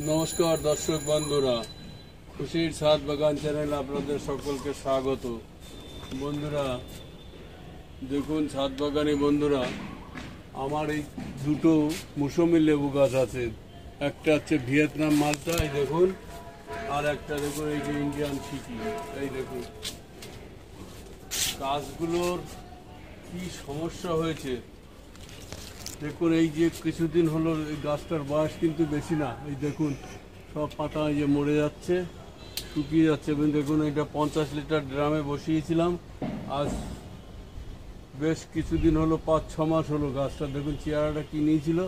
নমস্কার দর্শক বন্ধুরা, খুশির ছাদ বাগান চ্যানেল আপনাদের সকলকে স্বাগত। বন্ধুরা দেখুন, ছাদ বাগানে বন্ধুরা আমার এই দুটো মৌসুমী লেবু গাছ আছে। একটা হচ্ছে ভিয়েতনাম মালটা, এই দেখুন, আর একটা দেখুন এই যে ইন্ডিয়ান সিকি। এই দেখুন গাছগুলোর কি সমস্যা হয়েছে দেখুন। এই যে কিছুদিন হলো এই গাছটার বয়স কিন্তু বেশি না। এই দেখুন সব পাতা যে মরে যাচ্ছে, শুকিয়ে যাচ্ছে। এবং দেখুন এটা 50 লিটার ড্রামে বসিয়েছিলাম, আজ বেশ কিছুদিন হলো, 5-6 মাস হলো। গাছটা দেখুন চেহারাটা কি নিয়েছিল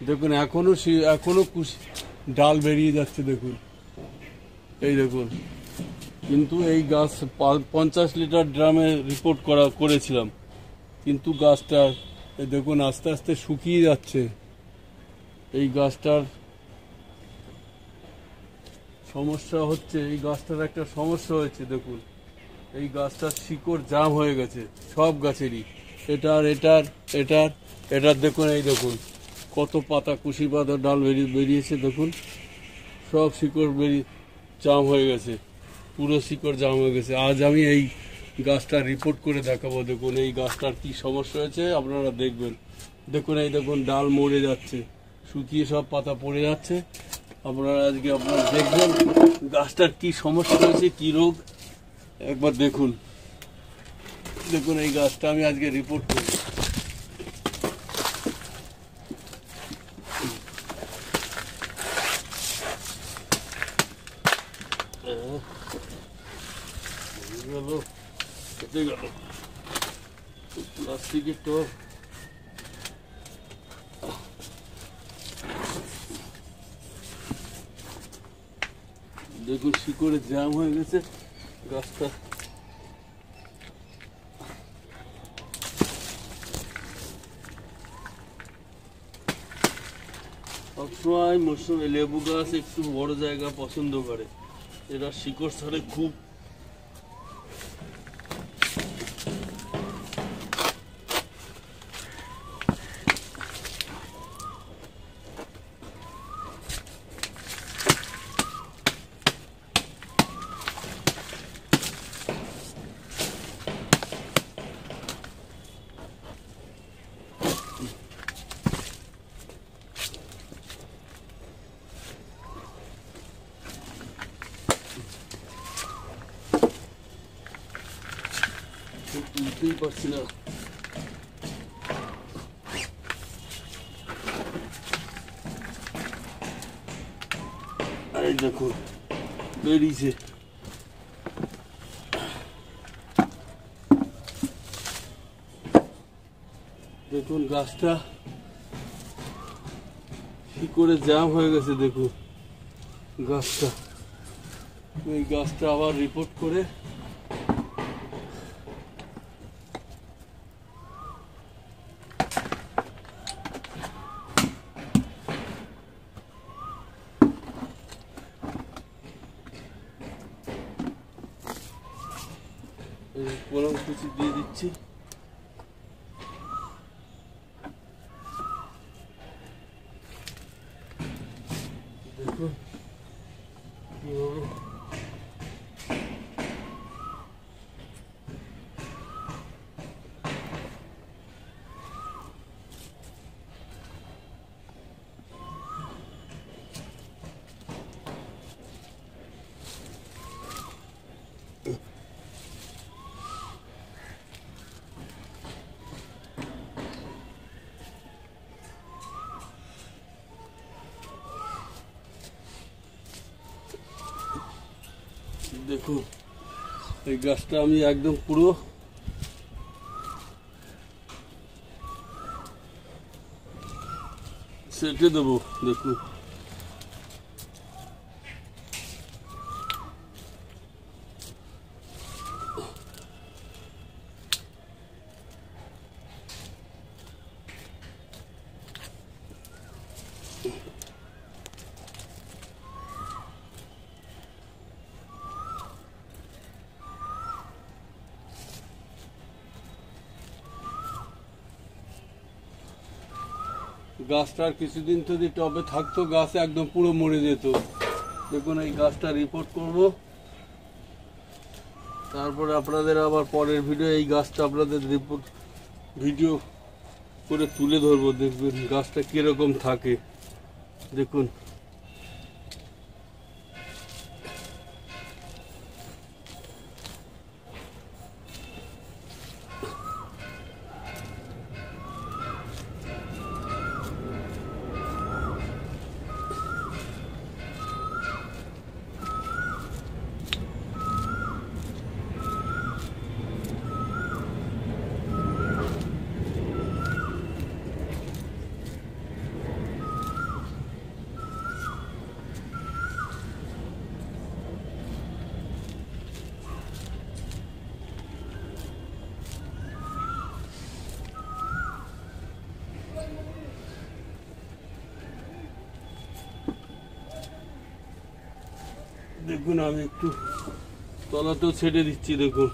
দেখুন, এখনো ডাল বেরিয়ে যাচ্ছে দেখুন। এই দেখুন, কিন্তু এই গাছ 50 লিটার ড্রামে রিপোর্ট করেছিলাম, কিন্তু গাছটা দেখুন আস্তে আস্তে শুকিয়ে যাচ্ছে। এই গাছটার সমস্যা হচ্ছে, এই গাছটার একটা সমস্যা হয়েছে দেখুন। এই গাছটার শিকড় জাম হয়ে গেছে সব গাছেরই, এটার দেখুন। এই দেখুন কত পাতা, কুশি পাতা, ডাল বেরিয়েছে দেখুন। সব শিকড় জাম হয়ে গেছে, পুরো শিকড় জাম হয়ে গেছে। আজ আমি এই গাছটা রিপোর্ট করে দেখাবো। দেখুন এই গাছটার কি সমস্যা হয়েছে আপনারা দেখবেন। দেখুন এই দেখুন ডাল মরে যাচ্ছে, শুকিয়ে সব পাতা পড়ে যাচ্ছে। আপনারা দেখবেন গাছটার কি সমস্যা হয়েছে, কি রোগ একবার দেখুন। দেখুন এই গাছটা আমি আজকে রিপোর্ট করি। কেটে গেল প্লাস্টিকের টব। দেখুন শিকড়ে জ্যাম হয়ে গেছে গাছটা। সবসময় মৌসুমী লেবু গাছ একটু বড় জায়গা পছন্দ করে, এরা শিকড় ছাড়ে খুব। তুলতেই পারছি না। এই দেখুন বেরিয়েছে। দেখুন গাছটা শিকড়ে জ্যাম হয়ে গেছে দেখুন গাছটা। এই গাছটা আবার রিপোর্ট করে কলম কুচি দিয়ে দিচ্ছি। দেখুন কিভাবে দেখুন এই গাছটা আমি একদম পুরো সেটে দেবো। দেখুন গাছটার কিছুদিন যদি টবে থাকতো গাছ একদম পুরো মরে যেত। দেখুন এই গাছটা রিপোর্ট করব, তারপরে আপনাদের আবার পরের ভিডিও এই গাছটা আপনাদের রিপোর্ট ভিডিও করে তুলে ধরবো। দেখবেন গাছটা কিরকম থাকে। দেখুন দেখুন আমি একটু তলাতেও ছেড়ে দিচ্ছি। দেখুন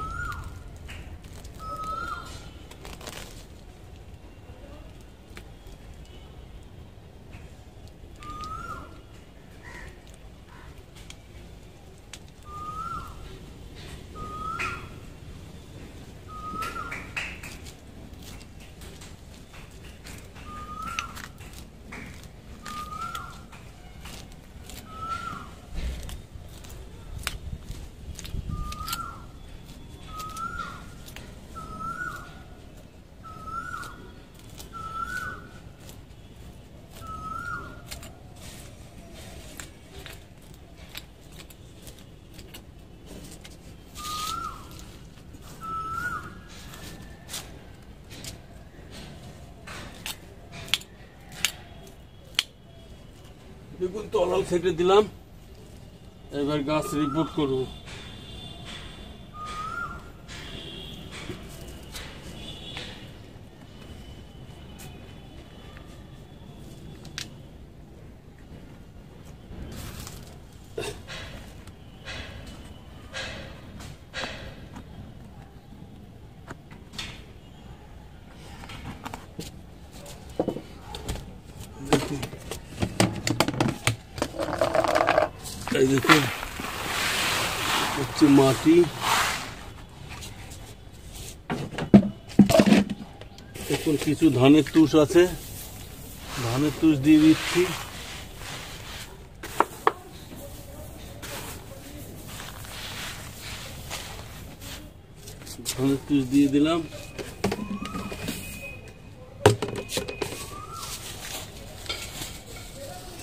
দেখুন তলাও ছেটে দিলাম, এবার গাছ রিপোর্ট করব। এই দেখুন হচ্ছে মাটি, এখন কিছু ধানের তুষ আছে, ধানের তুষ দিয়ে দিচ্ছি। ধানের তুষ দিয়ে দিলাম।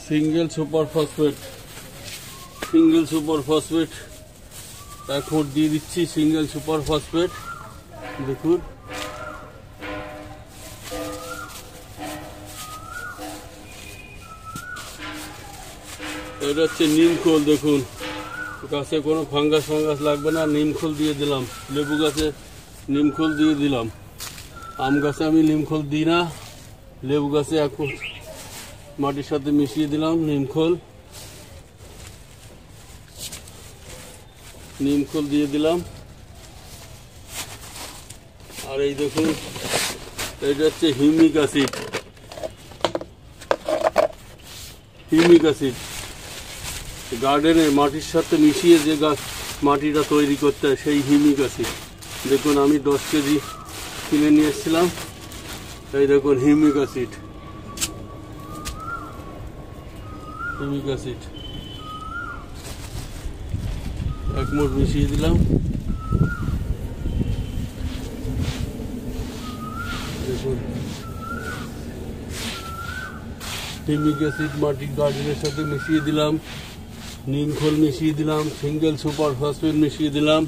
Single super phosphate, single super phosphate 1 foot দিয়ে দিচ্ছি। সিঙ্গেল সুপার ফসফেট দেখুন এটা হচ্ছে নিমখোল। দেখুন গাছে কোনো ফাঙ্গাস লাগবে না, নিমখোল দিয়ে দিলাম। লেবু গাছে নিমখোল দিয়ে দিলাম, আম গাছে আমি নিমখোল দিই না, লেবু গাছে এখন মাটির সাথে মিশিয়ে দিলাম নিমখোল। নিমখোল দিয়ে দিলাম। আর এই দেখুন এটা হচ্ছে হিউমিক অ্যাসিড, হিউমিক অ্যাসিড গার্ডেনে মাটির সাথে মিশিয়ে যে গাছ মাটিটা তৈরি করতে হয় সেই হিউমিক অ্যাসিড। দেখুন আমি 10 কেজি কিনে নিয়ে এসেছিলাম। এই দেখুন হিউমিক অ্যাসিড, হিউমিক অ্যাসিড 1 মুঠ মিশিয়ে দিলাম। দেখুন হিউমিক অ্যাসিড মাটির গার্ডেনের সাথে মিশিয়ে দিলাম, নিমখোল মিশিয়ে দিলাম, সিঙ্গেল সুপার ফসফেট মিশিয়ে দিলাম।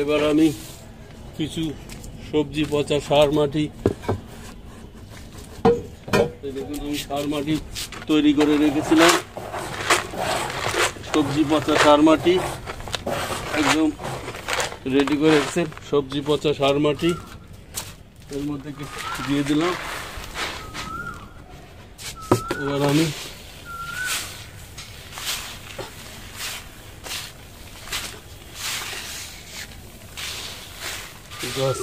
এবার আমি কিছু সবজি পচা সার মাটি, দেখুন আমি সার মাটি তৈরি করে রেখেছিলাম। সবজি পচা সার মাটি একদম রেডি করে রেখেছে, সবজি পচা সার মাটি এর মধ্যে দিয়ে দিলাম। এবার আমি গাছ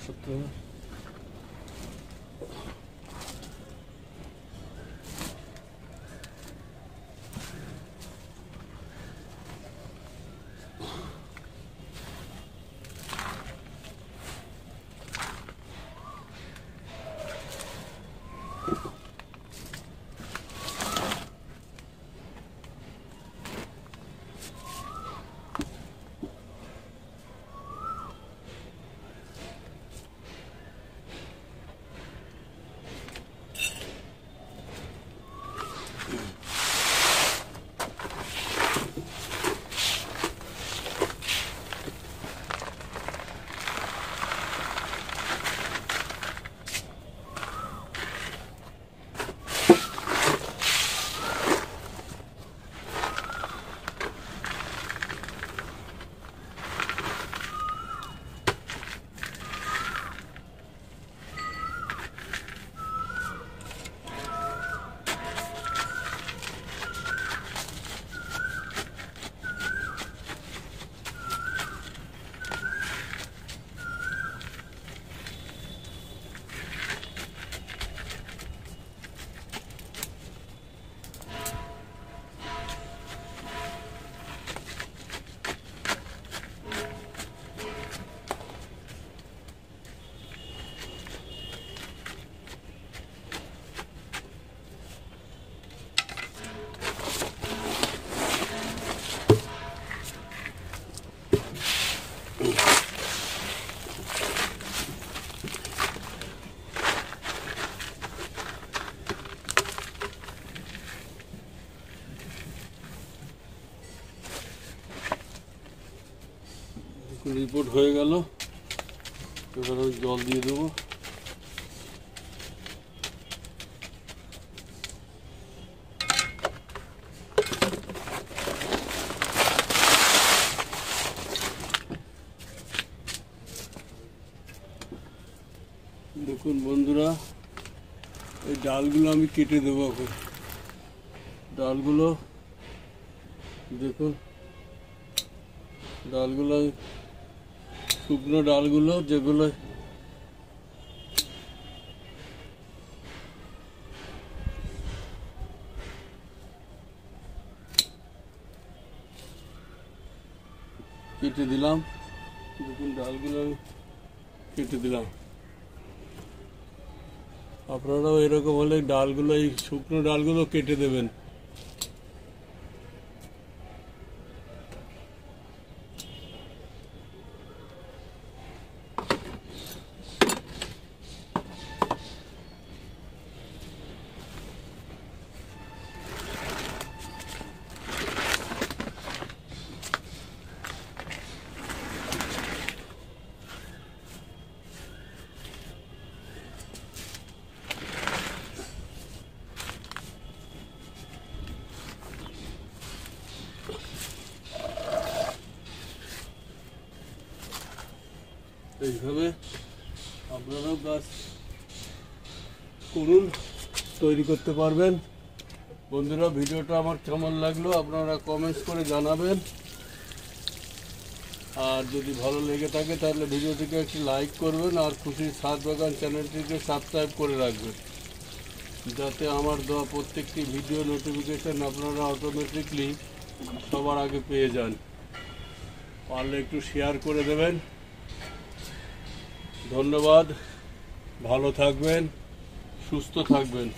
করতে হবে। রিপোর্ট হয়ে গেল, এবার আমি জল দিয়ে দেবো। দেখুন বন্ধুরা, এই ডালগুলো আমি কেটে দেবো এখন। ডালগুলো দেখুন, ডালগুলো শুকনো ডালগুলো যেগুলো কেটে দিলাম। দেখুন ডালগুলো আমি কেটে দিলাম। আপনারাও এরকম হলে ডালগুলো, এই শুকনো ডালগুলো কেটে দেবেন। এইভাবে আপনারাও গাছ করুন, তৈরি করতে পারবেন। বন্ধুরা, ভিডিওটা আমার কেমন লাগলো আপনারা কমেন্টস করে জানাবেন। আর যদি ভালো লেগে থাকে তাহলে ভিডিওটিকে একটু লাইক করবেন, আর খুশির ছাদ বাগান চ্যানেলটিকে সাবস্ক্রাইব করে রাখবেন, যাতে আমার দেওয়া প্রত্যেকটি ভিডিও নোটিফিকেশান আপনারা অটোমেটিকলি সবার আগে পেয়ে যান। পারলে একটু শেয়ার করে দেবেন। ধন্যবাদ, ভালো থাকবেন, সুস্থ থাকবেন।